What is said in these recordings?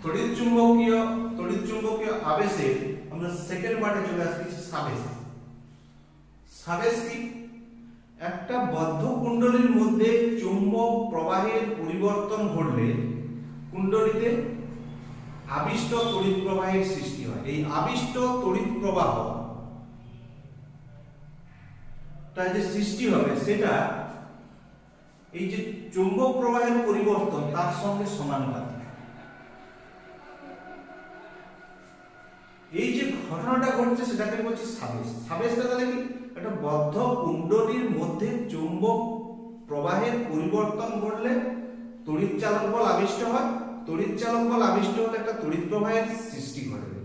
তড়িৎ চুম্বকীয় আবেশে আমরা সেকেন্ড পার্টে চলে আসছি সাবেশ। সাবেশ কি? একটা বদ্ধ কুণ্ডলীর মধ্যে চুম্বক প্রবাহের পরিবর্তন ঘটলে কুণ্ডলীতে আবিষ্ট তড়িৎ প্রবাহের সৃষ্টি হয়। এই আবিষ্ট তড়িৎ প্রবাহ যে সৃষ্টি হবে সেটা এই যে চুম্বক প্রবাহের পরিবর্তন তার সঙ্গে সমানুপাতিক। এই যে ঘটনাটা ঘটছে সেটাকে বলছি সাবেশ। সাবেশটা তাহলে কি? একটা বদ্ধ কুণ্ডলীর মধ্যে চুম্বক প্রবাহের পরিবর্তন ঘটলে তড়িৎ চালক বল আবিষ্ট হয়। তড়িৎ চালক বল আবিষ্ট হলে একটা তড়িৎ প্রবাহের সৃষ্টি ঘটবে।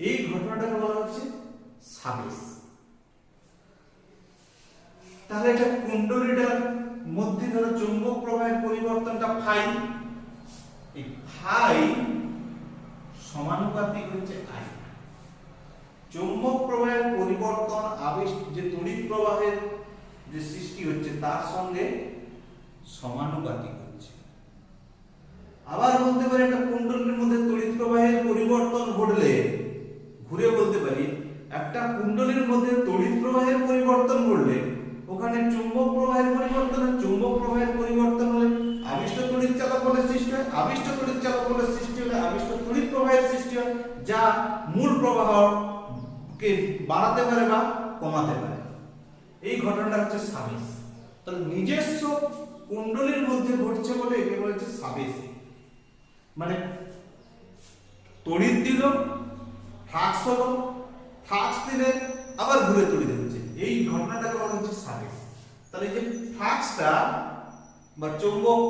এই ঘটনাটাকে বলা হচ্ছে সাবেশ। তাহলে এটা কুণ্ডলীটার মধ্যে ধরো চুম্বক প্রবাহের পরিবর্তনটা ফাই, এই ফাই সমানুপাতিক হচ্ছে আই। চুম্বক প্রবাহের পরিবর্তন আবেশ যে তড়িৎ প্রবাহের যে সৃষ্টি হচ্ছে তার সঙ্গে সমানুপাতিক হচ্ছে। আবার বলতে পারি একটা কুণ্ডলীর মধ্যে তড়িৎ প্রবাহের পরিবর্তন ঘটলে, ঘুরে বলতে পারি একটা কুণ্ডলীর মধ্যে তড়িৎ প্রবাহের পরিবর্তন ঘটলে ওখানে চুম্বক প্রবাহের পরিবর্তন, চুম্বক প্রবাহের পরিবর্তন হলে আবিষ্ট তড়িৎ চালক বলের সৃষ্টি হয়। আবিষ্ট তড়িৎ চালক বলের সৃষ্টি হলে আবিষ্ট তড়িৎ প্রবাহের সৃষ্টি হয়, যা মূল প্রবাহকে বাড়াতে পারে বা কমাতে পারে। এই ঘটনাটা হচ্ছে সাবেশ। তাহলে নিজস্ব কুণ্ডলীর মধ্যে ঘটছে বলে একে বলেছে সাবেশ। মানে তড়িৎ দিল, ফ্লাক্স হলো, ফ্লাক্স দিলে আবার ঘুরে তড়িৎ হচ্ছে, এই ঘটনাটাকে বলা হচ্ছে সাবেশ। তাহলে এই যে ফ্লাক্সটা বা চৌম্বক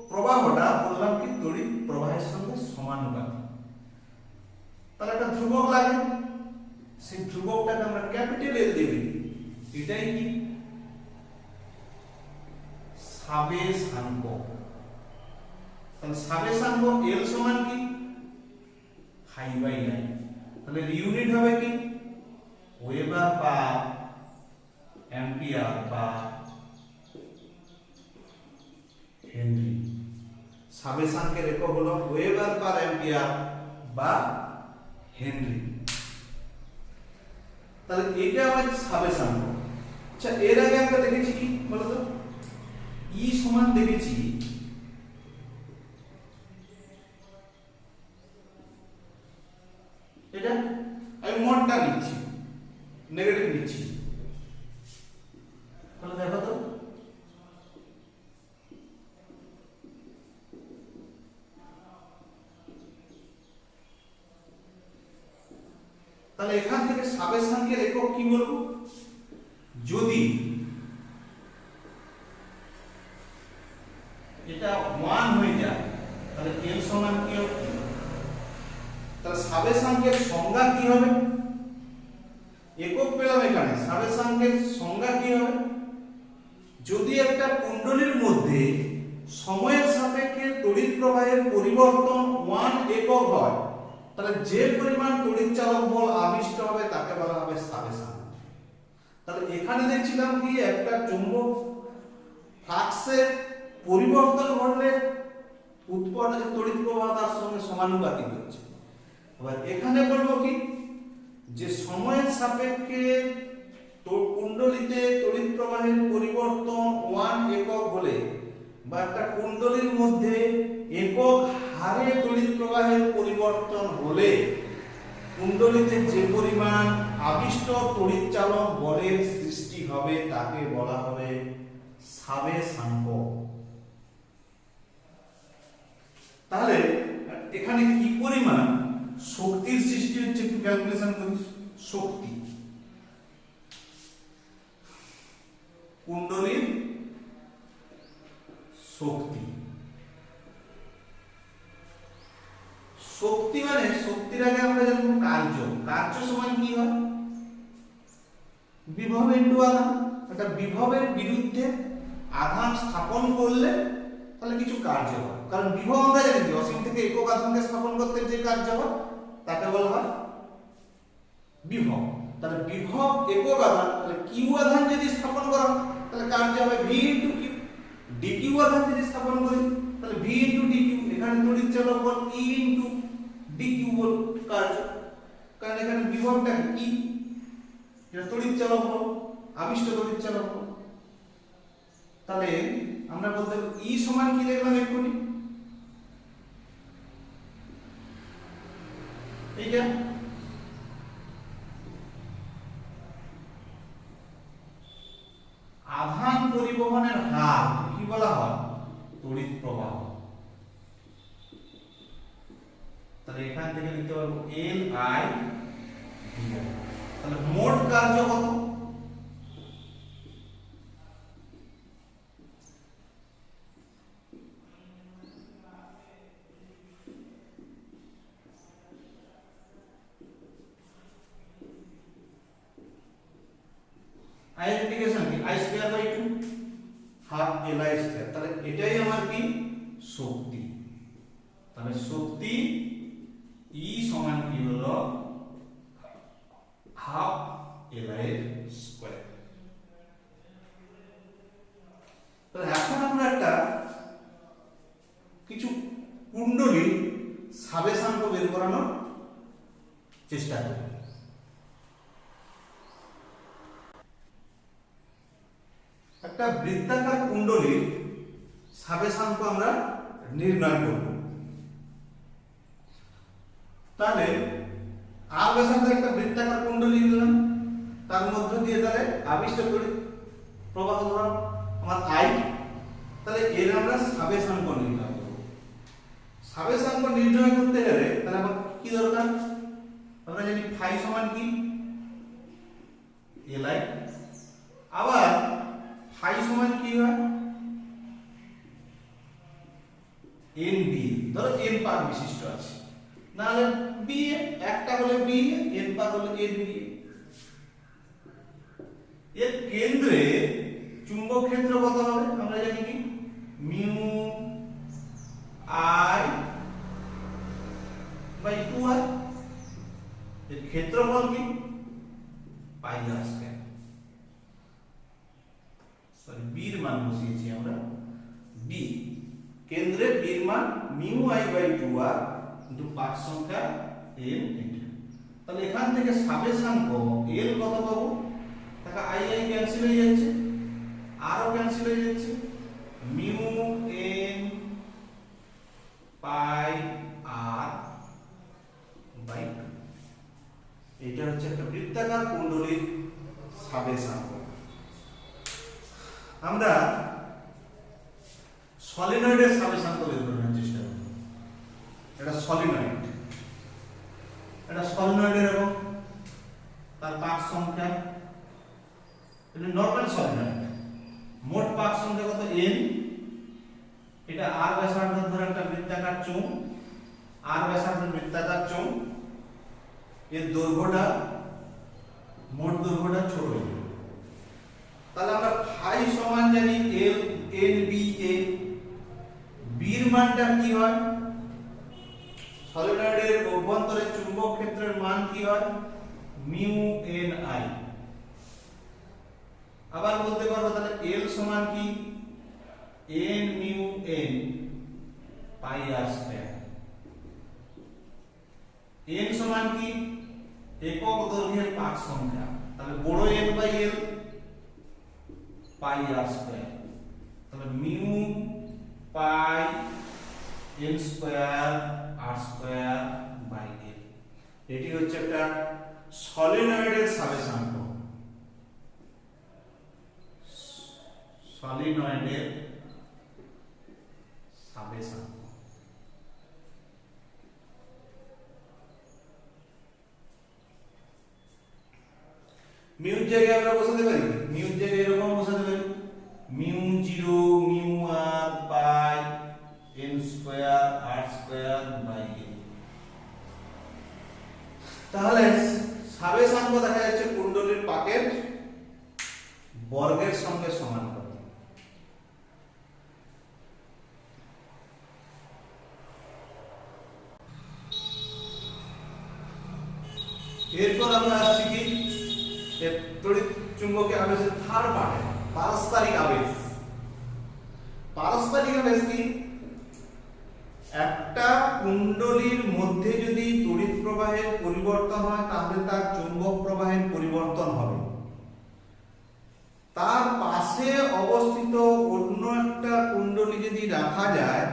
প্রবাহটা বললাম কি তড়িৎ প্রবাহের সঙ্গে সমানুপাতিক। তাহলে একটা ধ্রুবক লাগে, সেই ধ্রুবকটাকে আমরা ক্যাপিটাল এল দেব। এটাই কি? সাবেশাঙ্ক। তাহলে সাবেশাঙ্ক এল সমান কি? Phi by 9। তাহলে ইউনিট হবে কি? ওয়েবার পার অ্যাম্পিয়ার বা হেনরি। সাবেশাঙ্কের একক হলো ওয়েবার পার অ্যাম্পিয়ার বা হেনরি। তাহলে এটা আমাদের সাবেশাঙ্ক। আচ্ছা, এর আগে আমরা দেখেছি কি বলতো? ই সমান দেখেছি এটা আমি মডটা নিচ্ছি, নেগেটিভ নিচ্ছি। তাহলে দেখো তো তাহলে এখান থেকে সাবেশাঙ্কের একক কি বলবো? যদি এটা 1 হয়ে যায় তাহলে এল সমান কি হবে? তাহলে সাবেশাঙ্কের সংজ্ঞা কি হবে? একক পেলাম এখানে, সাবেশাঙ্কের সংজ্ঞা কি হবে? যদি একটা কুণ্ডলীর মধ্যে সময়ের সাপেক্ষে তড়িৎ প্রবাহের পরিবর্তন 1 একক হয় তাহলে যে পরিমাণ তড়িৎ চালক বল আবিষ্ট হবে তাকে বলা হবে সাবেশাঙ্ক। তাহলে এখানে দেখছিলাম কি একটা চুম্বক ফ্লাক্সের পরিবর্তন ঘটলে উৎপন্ন যে তড়িৎ প্রবাহ তার সঙ্গে সমানুপাতিক হচ্ছে। এবার এখানে বলবো কি যে সময়ের সাপেক্ষে কুণ্ডলীতে তড়িৎ প্রবাহের পরিবর্তন 1 একক হলে বা একটা কুণ্ডলীর মধ্যে একক হারে তড়িৎ প্রবাহের পরিবর্তন হলে কুণ্ডলীতে যে পরিমাণ আবিষ্ট তড়িৎ চালক বলের সৃষ্টি হবে তাকে বলা হবে সাবেশাঙ্ক। তাহলে এখানে কি পরিমাণ শক্তির সৃষ্টি হচ্ছে একটু ক্যালকুলেশন করি। শক্তি কুণ্ডলীর শক্তি, শক্তি মানে শক্তির আগে আমরা জানবো কার্য। কার্য সমান কি হয়? বিভব ইনটু আধান। একটা বিভবের বিরুদ্ধে আধান স্থাপন করলে তাহলে কিছু কার্য হয়। কারণ বিভব আমরা জানি অসীম থেকে একক আধানকে স্থাপন করতে যে কার্য হয় তাকে বলা হয় বিভব। তাহলে বিভব একক আধান, তাহলে কিউ আধান যদি স্থাপন করা তাহলে কার্য হবে ভি ইনটু কিউ। ডিকিউ আধান যদি স্থাপন করি তাহলে ভি ইনটু ডিকিউ। এখানে তড়িৎ চালক বল ই ইনটু ডিকিউ কার্য, কারণ এখানে বিভবটা কি, এটা তড়িৎ চালক হলো, আবিষ্ট তড়িৎ চালক হলো। তাহলে আমরা বলতে পারি ই সমান কি দেখলাম এক্ষুনি, এইটা আধান পরিবহনের হার কি বলা হয়, তড়িৎ প্রবাহ। তাহলে এখান থেকে লিখতে পারবো এল আই ডি। তাহলে মোট কার্য কত, আইডেন্টিফিকেশন কি I square by 2 half Li square. তাহলে এটাই আমার কি শক্তি। তাহলে শক্তি E সমান কি হলো হাফ Li স্কয়ার। তাহলে এখন আমরা একটা কিছু কুণ্ডলীর সাবেশাঙ্ক বের করানোর চেষ্টা করি। একটা বৃত্তাকার কুণ্ডলীর সাবেশাঙ্ক আমরা নির্ণয় করব। তাহলে আর ব্যাসার্ধ একটা বৃত্তাকার কুণ্ডলী নিলাম, তার মধ্য দিয়ে তাহলে আবিষ্ট তড়িৎ প্রবাহ ধরলাম আমার আই। তাহলে এর আমরা সাবেশাঙ্ক নির্ণয় করব। সাবেশাঙ্ক নির্ণয় করতে গেলে তাহলে আমার কি দরকার, আমরা জানি ফাই সমান কি এল আই, আবার ফাই সমান কি হয় এন বি। ধরো এন পাক বিশিষ্ট আছে, না হলে বি, একটা হলে বি, এন পাক হলে এন বি। এর কেন্দ্রে চুম্বক ক্ষেত্র কত হবে আমরা জানি কি মিউ আই বাই 2r। এর ক্ষেত্রফল কি পাই আর স্কয়ার। সরি বির মান বসিয়েছি আমরা, বি কেন্দ্রে বির মান mu I by 2r into পাক সংখ্যা n এটা। তাহলে এখান থেকে সাবেশাঙ্ক l কত পাবো, টাকা আই আই ক্যান্সেল হয়ে যাচ্ছে, আর ও ক্যান্সেল হয়ে যাচ্ছে, mu n pi r by 2। এটা হচ্ছে একটা বৃত্তাকার কুণ্ডলীর সাবেশাঙ্ক। আমরা সলিনয়েডের সাবেশাঙ্ক বের করার চেষ্টা করব। এটা সলিনয়েড, এটা সলিনয়েডের এবং তার পাক সংখ্যা, এটা নরমাল সলিনয়েড, মোট পাক সংখ্যা কত n। এটা r ব্যাসার্ধের ধরে একটা বৃত্তাকার চোঙ, r ব্যাসার্ধের বৃত্তাকার চোঙ, এর দৈর্ঘ্যটা মোট দৈর্ঘ্যটা ছোট। তাহলে আমরা ফাই সমান জানি এল এন বি এ, বির মানটা কি হয়, সলিনয়েডের অভ্যন্তরে চুম্বক ক্ষেত্রের মান কি হয় মিউ এন আই। আবার বলতে পারবো তাহলে এল সমান কি N mu N pi R square. N সমান কি একক দৈর্ঘ্যের পাক সংখ্যা, তাহলে বড় N by L pi R square. তাহলে mu pi N square R square by L. এটি হচ্ছে একটা সলিনয়েডের সাবেশাঙ্ক। সলিনয়েডের সাবেশাঙ্ক মিউর জায়গায় আমরা বসাতে পারি, মিউর জায়গায় এরকম বসাতে পারি mu 0 mu r pi n square r square by n। তাহলে সাবেশাঙ্ক দেখা যাচ্ছে কুণ্ডলীর পাকের বর্গের সঙ্গে সমানুপাতিক। এরপর আমরা আসছি কি তড়িৎ চুম্বকীয় আবেশের থার্ড পার্টে, পারস্পরিক আবেশ। পারস্পরিক আবেশ কি, একটা কুণ্ডলীর মধ্যে যদি পাশে অবস্থিত অন্য একটা কুণ্ডলী যদি রাখা যায়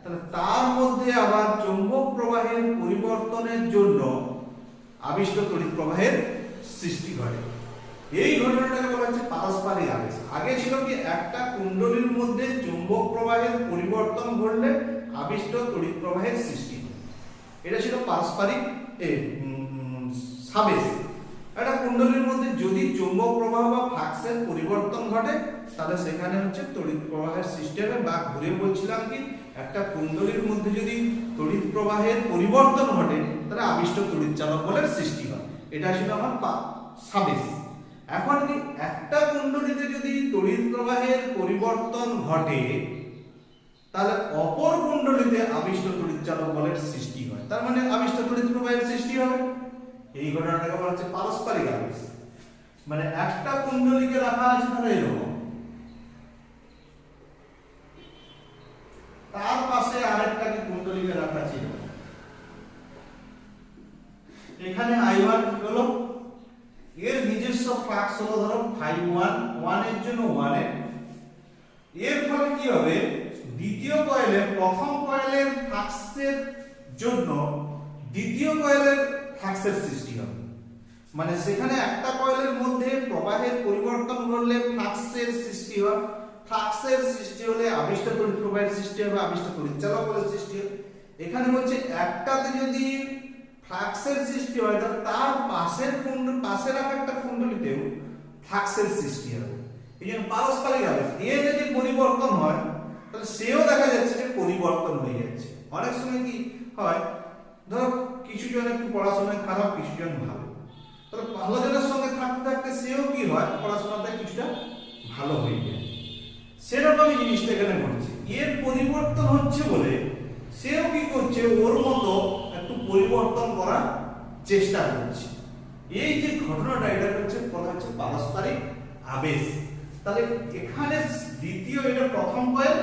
তাহলে তার মধ্যে আবার চৌম্বক প্রবাহের পরিবর্তনের জন্য আবিষ্ট তড়িৎ প্রবাহের সৃষ্টি ঘটে। এই ঘটনাটাকে বলা হচ্ছে পারস্পরিক আবেশ। আগে ছিল কি একটা কুণ্ডলীর মধ্যে চৌম্বক প্রবাহের পরিবর্তন ঘটলে আবিষ্ট তড়িৎ প্রবাহের সৃষ্টি হয়, এটা ছিল পারস্পরিক সাবেশ। একটা কুণ্ডলীর মধ্যে যদি চৌম্বক প্রবাহ বা ফ্লাক্সের পরিবর্তন ঘটে তাহলে সেখানে হচ্ছে তড়িৎ প্রবাহের সৃষ্টি হবে, বা ঘুরে বলছিলাম কি একটা কুণ্ডলীর মধ্যে যদি তড়িৎ প্রবাহের পরিবর্তন ঘটে তাহলে আবিষ্ট তড়িৎ চালক বলের সৃষ্টি হয়। এটা ছিল আমার সাবেশ। এখন কি একটা কুণ্ডলীতে যদি তড়িৎ প্রবাহের পরিবর্তন ঘটে তাহলে অপর কুণ্ডলীতে আবিষ্ট তড়িৎ চালক বলের সৃষ্টি হয়, তার মানে আবিষ্ট তড়িৎ প্রবাহের সৃষ্টি হবে। এই ঘটনাটাকে বলা হচ্ছে পারস্পরিক আবেশ। মানে একটা কুণ্ডলীকে রাখা আছে ধরো এরকম, তার পাশে আরেকটাকে কুণ্ডলীকে রাখা আছে এখানে I1 হলো, এর নিজস্ব ফ্লাক্স হলো ধরো phi1, 1 এর জন্য 1 এর ফলে কি হবে, দ্বিতীয় কয়েলে প্রথম কয়েলের ফ্লাক্সের জন্য দ্বিতীয় কয়েলের ফ্লাক্সের সৃষ্টি হবে। মানে সেখানে একটা কয়েলের মধ্যে প্রবাহের পরিবর্তন ঘটলে ফ্লাক্সের সৃষ্টি হয়, ফ্লাক্সের সৃষ্টি হলে আবিষ্ট তড়িৎ প্রবাহের সৃষ্টি হবে, আবিষ্ট তড়িৎ চালক বলের সৃষ্টি হবে। এখানে বলছে একটাতে যদি ফ্লাক্সের সৃষ্টি হয় তাহলে তার পাশে রাখা একটা কুণ্ডলীতেও ফ্লাক্সের সৃষ্টি হবে। এই জন্য পারস্পরিক আবেশ। এর যদি পরিবর্তন হয় তাহলে সেও দেখা যাচ্ছে যে পরিবর্তন হয়ে যাচ্ছে। অনেক সময় কি হয়, ধরো কিছু জন একটু পড়াশোনায় খারাপ, কিছু জন ভালো, তাহলে ভালো জনের সঙ্গে থাকতে থাকতে সেও কি হয় পড়াশোনাতে কিছুটা ভালো হয়ে যায়। সেরকমই জিনিসটা এখানে ঘটছে, এর পরিবর্তন হচ্ছে বলে সেও কি করছে ওর মতো একটু পরিবর্তন করার চেষ্টা করছে। এই যে ঘটনাটা এটা হচ্ছে বলা হচ্ছে পারস্পরিক আবেশ। তাহলে এখানে দ্বিতীয়, এটা প্রথম কয়েল,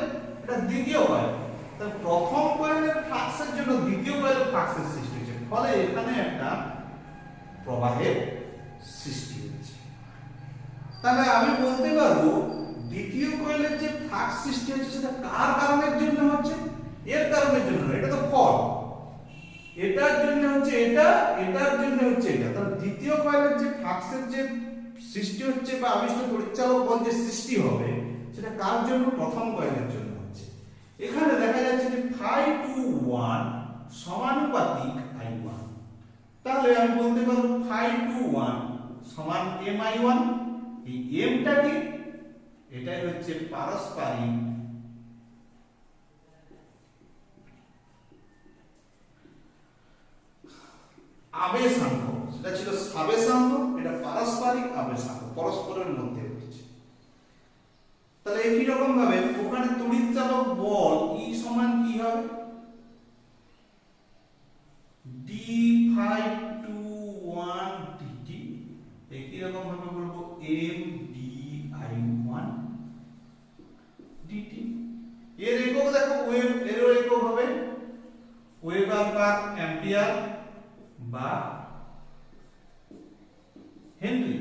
এটা দ্বিতীয় কয়েল, তাহলে প্রথম কয়েলের ফ্লাক্সের জন্য দ্বিতীয় কয়েলের ফ্লাক্সের সৃষ্টি হচ্ছে, ফলে এখানে একটা প্রবাহের সৃষ্টি হচ্ছে। তাহলে আমি বলতে পারবো দ্বিতীয় কয়েলের যে ফ্লাক্স সৃষ্টি হচ্ছে সেটা কার কারণের জন্য হচ্ছে, এর কারণের জন্য, এটা তো ফল, এটার জন্য হচ্ছে এটা, এটার জন্য হচ্ছে এটা। তাহলে দ্বিতীয় কয়েলের যে ফ্লাক্সের যে সৃষ্টি হচ্ছে বা আবিষ্ট তড়িৎচালক বল যে সৃষ্টি হবে সেটা কার জন্য, প্রথম কয়েলের জন্য হচ্ছে। এখানে দেখা যাচ্ছে যে phi21 সমানুপাতিক I1। তাহলে আমি বলতে পারবো phi21 সমান mi1। এই mটা কি, এটাই হচ্ছে পারস্পরিক আবেশাঙ্ক। সেটা ছিল সাবেশাঙ্ক, এটা পারস্পরিক আবেশাঙ্ক, পরস্পরের মধ্যে হচ্ছে। তাহলে একই রকম ভাবে ওখানে তড়িৎ চালক বল E সমান কি হবে, d phi21 dt। একই রকম ভাবে বলবো m di1 dt। এর একক দেখো ওয়েভ, এর একক হবে ওয়েবার পার অ্যাম্পিয়ার বা হেনরি,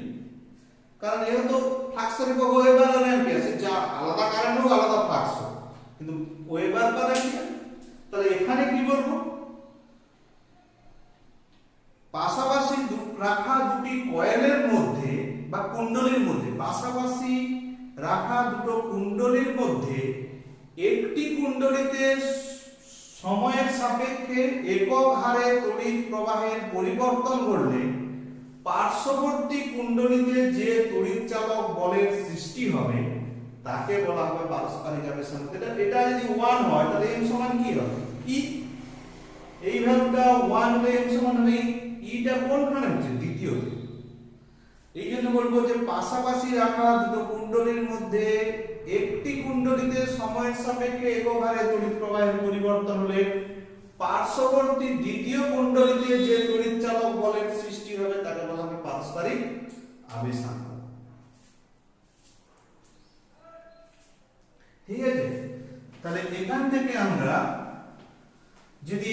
কারণ এর তো ফ্লাক্সের একক ওয়েবার আর অ্যাম্পিয়ার, যা আলাদা কারেন্ট হোক আলাদা ফ্লাক্স হোক, কিন্তু ওয়েবার পার অ্যাম্পিয়ার। তাহলে এখানে কি বলবো, পাশাপাশি রাখা দুটি কয়েলের মধ্যে বা কুণ্ডলীর মধ্যে, পাশাপাশি রাখা দুটো কুণ্ডলীর মধ্যে একটি কুণ্ডলীতে সময়ের সাপেক্ষে একক হারে তড়িৎ প্রবাহের পরিবর্তন ঘটলে পার্শ্ববর্তী কুণ্ডলীতে যে তড়িৎ চালক বলের সৃষ্টি হবে তাকে বলা হবে পারস্পরিক আবেশাঙ্ক। এটা যদি 1 হয় তাহলে m সমান কি হবে, e। এই ভ্যালুটা 1 হলে m সমান হবে e টা কোনখানে হচ্ছে, দ্বিতীয়তে। এই জন্য বলবো যে পাশাপাশি রাখা দুটো কুণ্ডলীর মধ্যে একটি কুণ্ডলীতে সময়ের সাপেক্ষে একক হারে তড়িৎ প্রবাহের পরিবর্তন হলে পার্শ্ববর্তী দ্বিতীয় কুণ্ডলীতে যে তড়িৎ চালক বলের সৃষ্টি হবে তাকে বলা হবে পারস্পরিক আবেশাঙ্ক। ঠিক আছে, তাহলে এখান থেকে আমরা যদি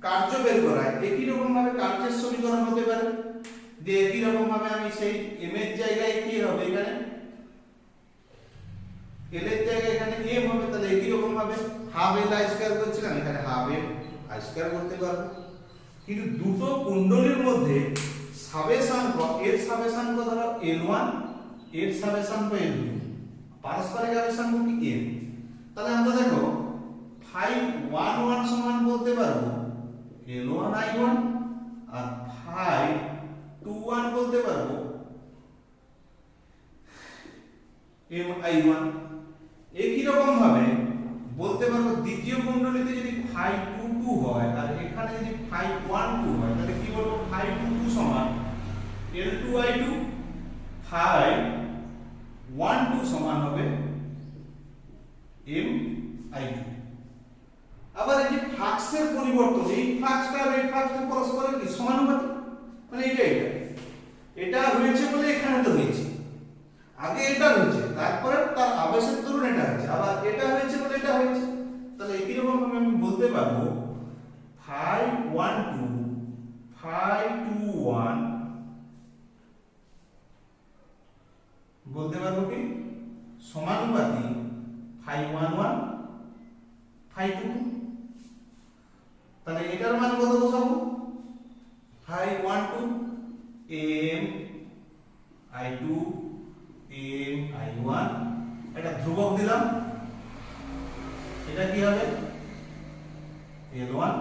কার্য বের করাই একই রকম ভাবে কার্যের সমীকরণ হতে পারে, যে একই রকম ভাবে আমি সেই m এর জায়গায় কি হবে এখানে এল এর জায়গায় এখানে এম হবে, তাহলে একই রকম ভাবে হাফ এল আই স্কয়ার করছিলাম, এখানে হাফ এম আই স্কয়ার করতে পারবো। কিন্তু দুটো কুণ্ডলীর মধ্যে সাবেশাঙ্ক, এর সাবেশাঙ্ক ধরো L1, এর সাবেশাঙ্ক L2, পারস্পরিক আবেশাঙ্ক কি m। তাহলে আমরা দেখো 511 সমান বলতে পারবো L1I1, আর 521 বলতে পারবো MI1। একই রকম ভাবে বলতে পারবো দ্বিতীয় কুণ্ডলীতে যদি 522 হয় আর এখানে যদি 512 হয়, তাহলে কি বলবো 522 সমান L2I2, 512 সমান হবে MI2। আবার এই যে ফ্লাক্সের পরিবর্তন, এই ফ্লাক্সটা আর এই ফ্লাক্সটা পরস্পরের কি সমানুপাতিক, মানে এটা হয়েছে বলে এখানে তো হয়েছে, আগে এটা হয়েছে তারপরে তার আবেশের দরুন এটা হয়েছে, আবার এটা হয়েছে বলে এটা হয়েছে। তাহলে একই রকম ভাবে আমি বলতে পারবো 512 521 বলতে পারবো কি সমানুপাতিক 511 522। তাহলে এটার মান কত বসাবো 512 MI2 MI1, এটা ধ্রুবক দিলাম, এটা কি হবে L1,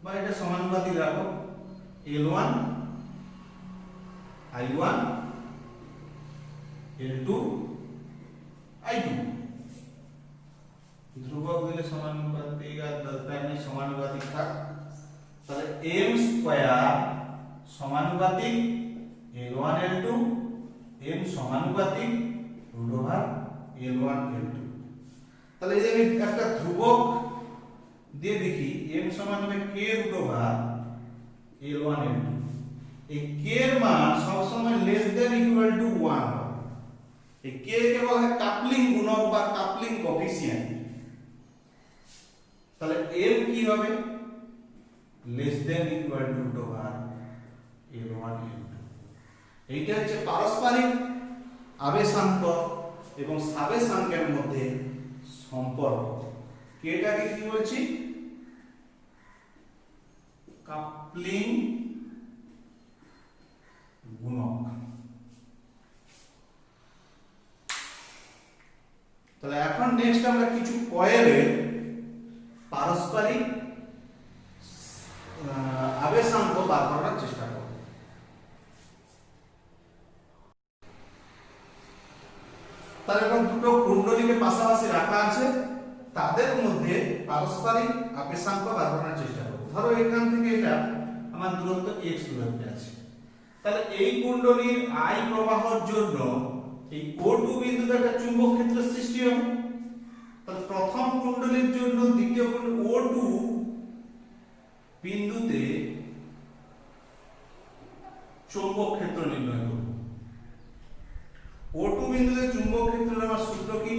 বা এটা সমানুপাতিক রাখো L1 I1 L2 I2। ধ্রুবক দিলে সমানুপাতিক আর দরকার নেই, সমানুপাতিক থাক। তাহলে m স্কয়ার সমানুপাতিক L1 L2, m সমানুপাতিক √L1 L2। তাহলে এই যে আমি একটা ধ্রুবক দিয়ে দেখি m সমান হবে k √L1 L2। এই k এর মান সব সময় লেস দেন ইকুয়াল টু 1 হবে। এই k কে বলা হয় কাপলিং গুণক বা কাপলিং কোএফিসিয়েন্ট। তাহলে m কি হবে less than equal to √L1 L2। এইটা হচ্ছে পারস্পরিক আবেশাঙ্ক এবং সাবেশাঙ্কের মধ্যে সম্পর্ক। কেটাকে কি বলছি কাপলিং গুণক। তাহলে এখন নেক্সট আমরা কিছু কয়েলের পারস্পরিক আবেশাঙ্ক বার করার চেষ্টা করব। তাহলে এখন দুটো কুণ্ডলীকে পাশাপাশি রাখা আছে, তাদের মধ্যে পারস্পরিক আবেশাঙ্ক বার করার চেষ্টা করব। ধরো এখান থেকে এটা আমার দূরত্ব x দূরত্বে আছে, তাহলে এই কুণ্ডলীর I প্রবাহের জন্য এই O2 বিন্দুতে একটা চুম্বক ক্ষেত্র সৃষ্টি হবে। তাহলে প্রথম কুণ্ডলীর জন্য দ্বিতীয় O2 বিন্দুতে চুম্বক ক্ষেত্র নির্ণয় করব। O2 বিন্দুতে চুম্বক ক্ষেত্রের আমার সূত্র কি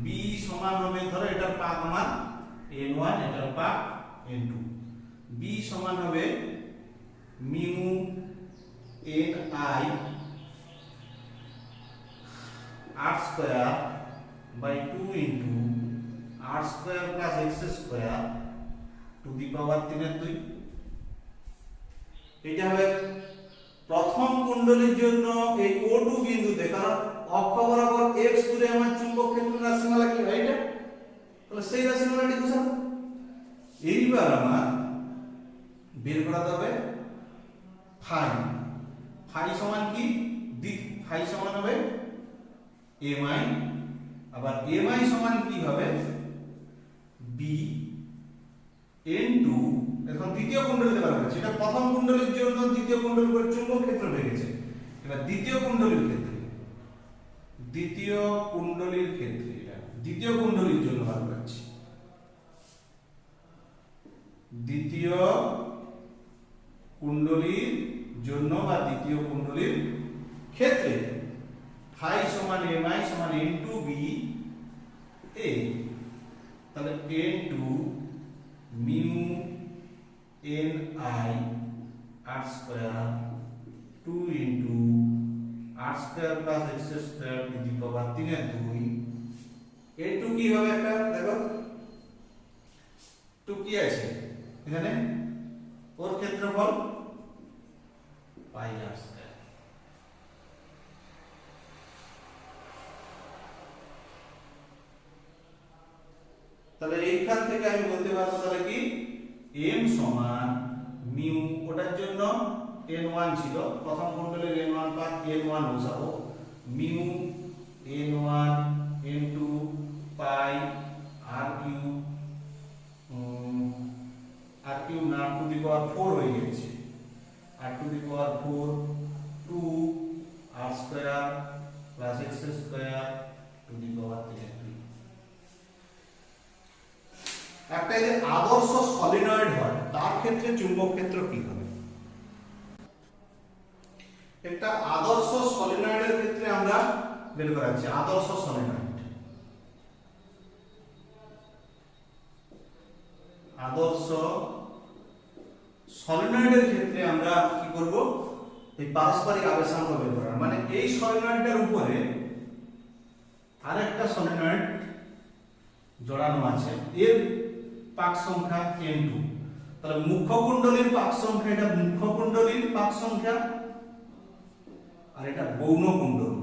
B সমান হবে, ধরো এটার পাক আমার N1, এটার পাক N2, B সমান হবে mu Ni r square by 2 into r square plus x square to the power 3/2। এটা হবে প্রথম কুণ্ডলীর জন্য এই O2 বিন্দুতে, কারণ অক্ষ বরাবর x দূরে আমার চুম্বক ক্ষেত্রের রাশিমালা কি হয় এটা, তাহলে সেই রাশিমালাটি বসাবো। এইবার আমার বের করাতে হবে ফাই। ফাই সমান কি ফাই সমান হবে mi, আবার mi সমান কি হবে b n2। এখন দ্বিতীয় কুণ্ডলীতে বার করেছি, এটা প্রথম কুণ্ডলীর জন্য দ্বিতীয় কুণ্ডলীর উপর চুম্বক ক্ষেত্র হয়ে গেছে। এবার দ্বিতীয় কুণ্ডলীর ক্ষেত্রে এটা দ্বিতীয় কুণ্ডলীর জন্য বার করছি। দ্বিতীয় কুণ্ডলীর জন্য বা দ্বিতীয় কুণ্ডলীর ক্ষেত্রে ফাই সমান mi সমান n2b a। তাহলে n2 mu ni r square 2 into r square plus x square to the power 3 এর 2 a2 কি হবে একটা দেখো 2 কি আছে এখানে ওর ক্ষেত্রফল পাই r স্কয়ার। তাহলে এইখান থেকে আমি বলতে পারবো তাহলে কি m সমান মিউ, ওটার জন্য n1 ছিল, প্রথম কুণ্ডলের n1 পাই n1 বসাবো, mu n1 n2 pi r cube না টু দি পাওয়ার 4 হয়ে গেছে, r to the power 4 2 r square plus x square to the power 3। একটা যে আদর্শ সলিনয়েড হয় তার ক্ষেত্রে চুম্বক ক্ষেত্র কি হবে? একটা আদর্শ সলিনয়েডের ক্ষেত্রে আমরা বের করাচ্ছি আদর্শ সলিনয়েড। আদর্শ সলিনয়েডের ক্ষেত্রে আমরা কি করব, এই পারস্পরিক আবেশাঙ্ক বের করা, মানে এই সলিনয়েডটার উপরে আরেকটা সলিনয়েড জড়ানো আছে, এর পাক সংখ্যা n2, তাহলে মুখ্য কুণ্ডলীর পাক সংখ্যা, এটা মুখ্য কুণ্ডলীর পাক সংখ্যা আর এটা গৌণ কুণ্ডলী।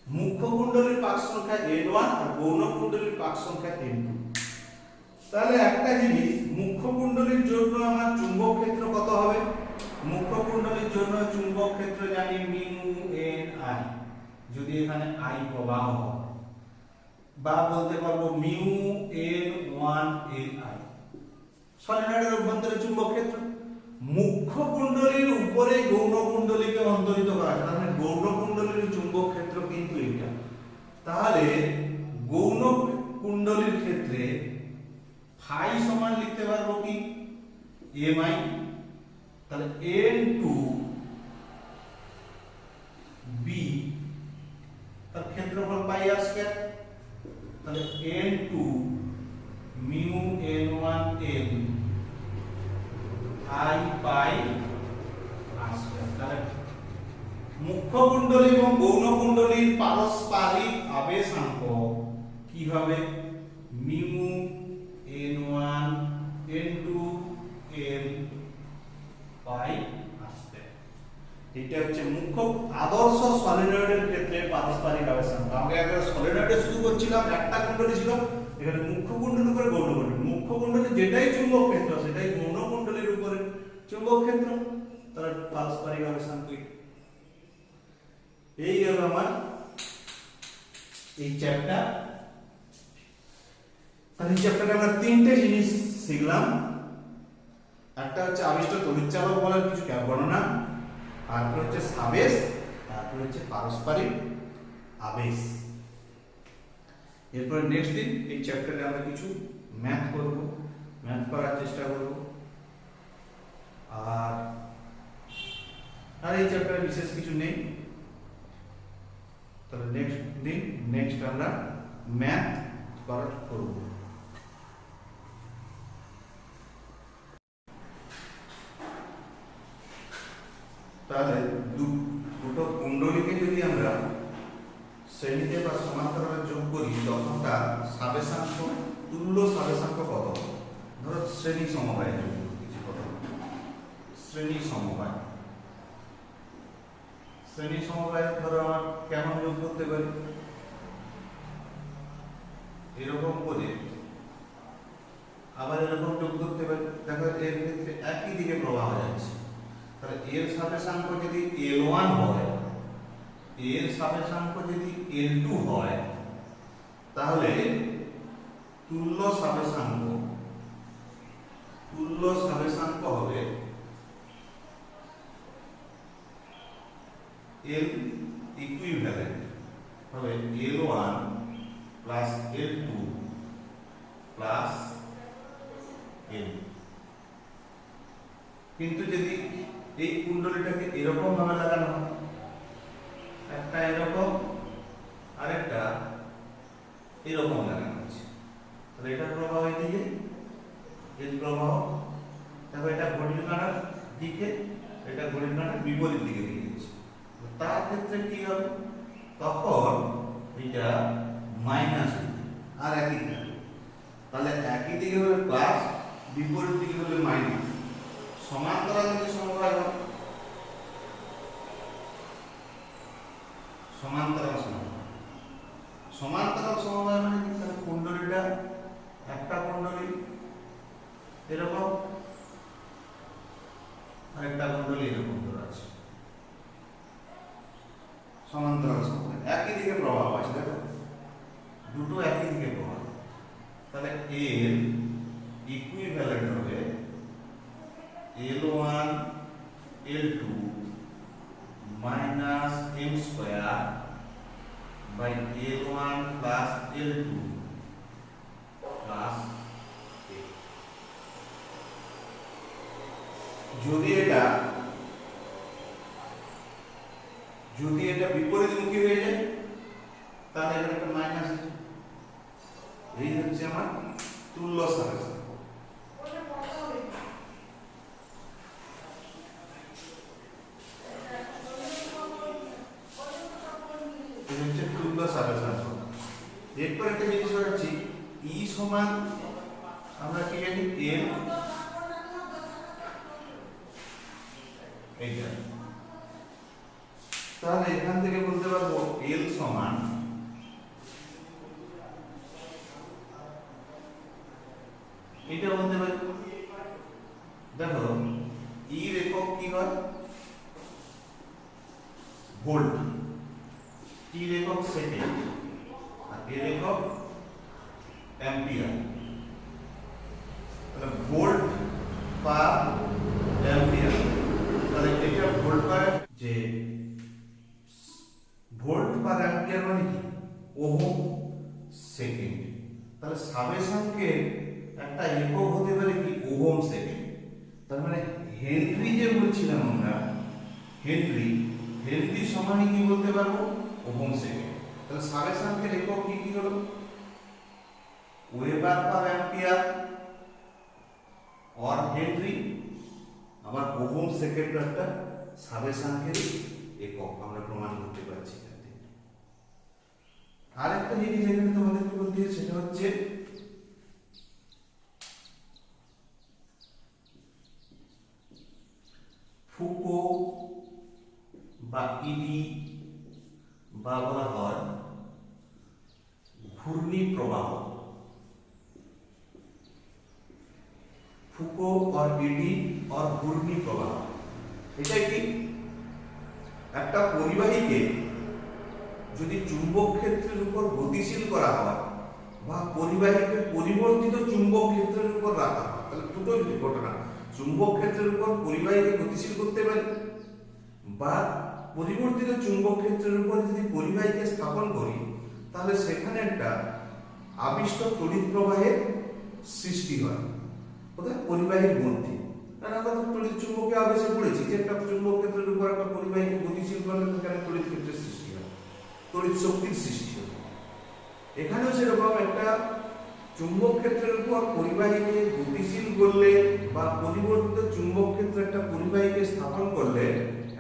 মুখ্য কুণ্ডলীর পাক সংখ্যা n1 আর গৌণ কুণ্ডলীর পাক সংখ্যা n2। তাহলে একটা জিনিস, মুখ্য কুণ্ডলীর জন্য আমার চুম্বক ক্ষেত্র কত হবে? মুখ্য কুণ্ডলীর জন্য চুম্বক ক্ষেত্র জানি মিউ n I, যদি এখানে I প্রবাহ হয়, বা বলতে পারবো মিউ n1 n I। সলিনয়েডের অভ্যন্তরে চুম্বক ক্ষেত্র, মুখ্য কুণ্ডলীর উপরে গৌণ কুণ্ডলীকে অন্তরিত করা হয়, মানে গৌণ কুণ্ডলীর চুম্বক ক্ষেত্র কিন্তু এটা। তাহলে গৌণ কুণ্ডলীর ক্ষেত্রে ফাই সমান লিখতে পারবো কি mi, তাহলে n2 b তার ক্ষেত্রফল পাই r স্কয়ার, তাহলে n2 mu n1 n I pi r square. তাহলে মুখ্য কুণ্ডলী এবং গৌণ কুণ্ডলীর পারস্পরিক আবেশাঙ্ক কি হবে? Mu n1 n2 n pi r square. এটা হচ্ছে মুখ্য আদর্শ সলিনয়েডের ক্ষেত্রে পারস্পরিক আবেশাঙ্ক। আমরা আগে সলিনয়েডে শুরু করছিলাম, একটা কুণ্ডলী ছিল, এখানে মুখ্য কুণ্ডলী উপরে গৌণ কুণ্ডলী, মুখ্য কুণ্ডলী যেটাই চুম্বক ক্ষেত্র সেটাই গৌণ কুণ্ডলীর উপরে চুম্বক ক্ষেত্র, তার পারস্পরিক আবেশাঙ্ক। এই গেল আমার এই চ্যাপ্টার। তাহলে চ্যাপ্টারে আমরা তিনটে জিনিস শিখলাম, একটা হচ্ছে আবিষ্ট তড়িৎচালক বলার কিছু গণনা, তারপর হচ্ছে আবেশ, তারপর হচ্ছে পারস্পরিক আবেশ। এরপর নেক্সট দিন এই চ্যাপ্টারে আমরা কিছু ম্যাথ করব, ম্যাথ করার চেষ্টা করব। আর এই চ্যাপ্টারে বিশেষ কিছু নেই, তাহলে নেক্সট দিন আমরা ম্যাথ করব। তাহলে দুটো কুণ্ডলীকে যদি আমরা শ্রেণীতে বা সমান্তরালে যোগ করি তখন তার সাবেশাঙ্ক, তুল্য সাবেশাঙ্ক কত হবে? ধরো শ্রেণী সমবায় যোগ কিছু কথা, শ্রেণী সমবায়, শ্রেণী সমবায় ধরো আমার কেমন যোগ করতে পারি? এরকম করে আবার এরকম যোগ করতে পারি। দেখো এর ক্ষেত্রে একই দিকে প্রবাহ যাচ্ছে, তাহলে এর সাবেশাঙ্ক যদি L1 হয়, এর সাবেশাঙ্ক যদি L2 হয়, তাহলে তুল্য সাবেশাঙ্ক হবে L ইকুইভ্যালেন্ট হবে L1 plus L2 plus L। কিন্তু যদি এই কুণ্ডলীটাকে এরকম ভাবে লাগানো হয়, একটা এরকম আরেকটা এরকম লাগানো হচ্ছে, তাহলে এটার প্রবাহ এদিকে, এর প্রবাহ, তারপর এটা ঘড়ির কাঁটার দিকে, এটা ঘড়ির কাঁটার বিপরীত দিকে দিয়ে দিচ্ছে, তার ক্ষেত্রে কি হবে, তখন এটা মাইনাস আর একই থাকবে। তাহলে একই দিকে হলে প্লাস, বিপরীত দিকে হলে মাইনাস। সমান্তরাল যদি সমবায় হয়, সমান্তরাল সমবায় মানে কি, তাহলে কুণ্ডলীটা একটা কুণ্ডলী এরকম, আরেকটা কুণ্ডলী এরকম ধরা আছে। সমান্তরাল সমবায় একই দিকে প্রবাহ আছে, দেখো দুটো একই দিকে প্রবাহ। তাহলে এর ইকুইভ্যালেন্ট হবে L1 L2 minus m square by L1 plus L2 plus a। যদি এটা বিপরীতমুখী হয়ে যায় তাহলে এখানে একটা মাইনাস আছে। এই হচ্ছে আমার তুল্য সাপেক্ষ। এরপর একটা জিনিস হচ্ছে ই সমান আমরা কি জানি এম, এইটা তাহলে এখান থেকে বলতে পারবো এল সমান এটা বলতে পারি। দেখো ই একক কি হয়, ভোল্ট, টি একক সেকেন্ড, এর একক অ্যাম্পিয়ার। তাহলে ভোল্ট পার অ্যাম্পিয়ার, তাহলে এটা ভোল্ট পার, যে ভোল্ট পার অ্যাম্পিয়ার মানে কি ওহম সেকেন্ড। তাহলে সাবেশাঙ্কে একটা একক হতে পারে কি ওহম সেকেন্ড। তার মানে হেনরি যে বলছিলাম আমরা, হেনরি সমানই কি বলতে পারবো ওহম সেকেন্ড। তাহলে সাবেশাঙ্কের একক কি কি হলো, weber per ampere or Henry, আবার ওহম সেকেন্ড একটা সাবেশাঙ্কের একক আমরা প্রমাণ করতে পারছি। আরেকটা জিনিস এখানে তোমাদেরকে বলতে হবে, সেটা হচ্ছে ফুকো বা ইডি বা বলা হয় ঘূর্ণি প্রবাহ। ফুকো और ইডি और ঘূর্ণি প্রবাহ, এটা কি একটা পরিবাহীকে যদি চুম্বক ক্ষেত্রের উপর গতিশীল করা হয় বা পরিবাহীকে পরিবর্তিত চুম্বক ক্ষেত্রের উপর রাখা হয়, তাহলে দুটো যদি ঘটনা, চুম্বক ক্ষেত্রের উপর পরিবাহীকে গতিশীল করতে পারি বা পরিবর্তিত চুম্বক ক্ষেত্রের উপর যদি পরিবাহীকে স্থাপন করি, তাহলে সেখানে একটা আবিষ্ট তড়িৎ প্রবাহের সৃষ্টি হয় কোথায়, পরিবাহীর মধ্যে। কারণ আমরা তো তড়িৎ চুম্বকীয় আবেশে পড়েছি যে একটা চুম্বক ক্ষেত্রের উপর একটা পরিবাহীকে গতিশীল করলে সেখানে তড়িৎ ক্ষেত্রের সৃষ্টি হয়, তড়িৎ শক্তির সৃষ্টি হয়। এখানেও সেরকম একটা চুম্বক ক্ষেত্রের উপর পরিবাহীকে গতিশীল করলে বা পরিবর্তিত চুম্বক ক্ষেত্রে একটা পরিবাহীকে স্থাপন করলে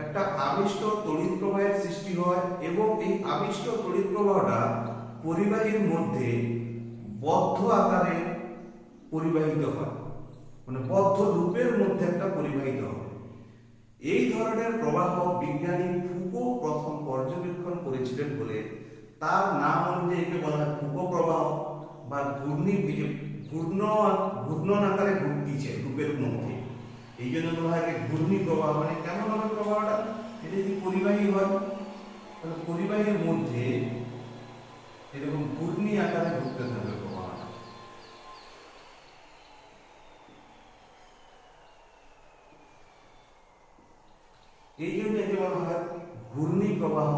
একটা আবিষ্ট তড়িৎ প্রবাহের সৃষ্টি হয় এবং এই আবিষ্ট তড়িৎ প্রবাহটা পরিবাহীর মধ্যে বদ্ধ আকারে পরিবাহিত হয়, মানে বদ্ধ লুপের মধ্যে একটা পরিবাহিত হয়। এই ধরনের প্রবাহ বিজ্ঞানী ফুকো প্রথম পর্যবেক্ষণ করেছিলেন বলে তার নাম অনুযায়ী একে বলা হয় ফুকো প্রবাহ বা ঘূর্ণন আকারে ঘুরতিছে লুপের মধ্যে, এই জন্য বলা হয় ঘূর্ণি প্রবাহ। মানে কেমন হবে প্রবাহটা, এটা যদি পরিবাহী হয় তাহলে পরিবাহীর মধ্যে এরকম ঘূর্ণি আকারে ঘুরতে থাকবে প্রবাহটা। এই জন্য একে বলা হয় ঘূর্ণি প্রবাহ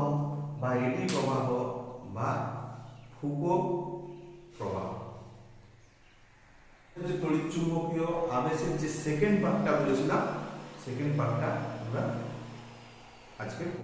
বা এডি প্রবাহ বা ফুকো প্রবাহ। তড়িৎ চুম্বকীয় আবেশের যে সেকেন্ড পার্টটা বলেছিলাম, সেকেন্ড পার্টটা আমরা আজকে